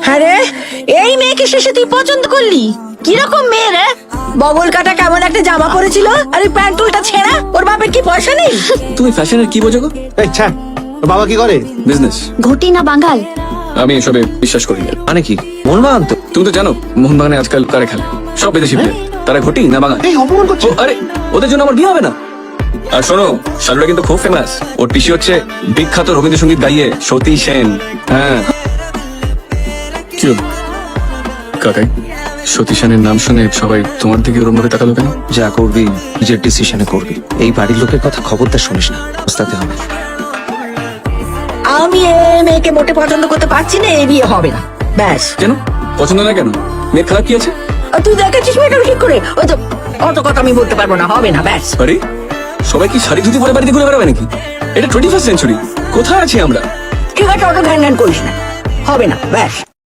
হ্যাঁ রে, এই মেয়েকে শেষে তুই পছন্দ করলি? কিরকম মেয়ে রে? বগল কাটা কেমন একটা জামা পরেছিল, আর এই প্যান্ট উল্টা ছেঁড়া। ওর বাপের কি পয়সা নেই? তুমি ফ্যাশনের কি বোঝো গো? এই ছাড়, তোর বাবা কি করে? বিজনেস। ঘটি না বাঙাল? আমি এসবে বিশ্বাস করি না। মানে কি মোহনবাগান তো? তুমি তো জানো মোহনবাগানে আজকাল কারে খেলে সব বিদেশি প্লেয়ার। তারা ঘটি না বাঙাল? এই অপমান করছে। ও, আরে ওদের জন্য আমার বিয়ে হবে না। আর শোনো, শালুরা কিন্তু খুব ফেমাস। ওর পিসি হচ্ছে বিখ্যাত রবীন্দ্রসঙ্গীত গাইয়ে সতী সেন। হ্যাঁ, কি হলো? কাকাই, সতী সেনের নাম শুনে সবাই তোমার দিকে ওরম ভাবে তাকালো কেন? যা করবি নিজের ডিসিশনে করবি। এই বাড়ির লোকের কথা খবরদার শুনিস না, বুঝতে হবে। আমি এই মেয়েকে মোটে পছন্দ করতে পারছি না, এই বিয়ে হবে না। ব্যাস। কেন পছন্দ না? কেন মেয়ের খারাপ কি আছে? আর তুই দেখেছিস মেয়েটা ঠিক করে? ওই তো, অত কথা আমি বলতে পারবো না, হবে না, ব্যাস। আরে সবাই কি শাড়ি ধুতি পরে বাড়িতে ঘুরে বেড়াবে নাকি? এটা 21st সেঞ্চুরি। কোথায় আছি আমরা? ঠিক আছে, অত ধ্যান ধ্যান করিস না, হবে না, ব্যাস।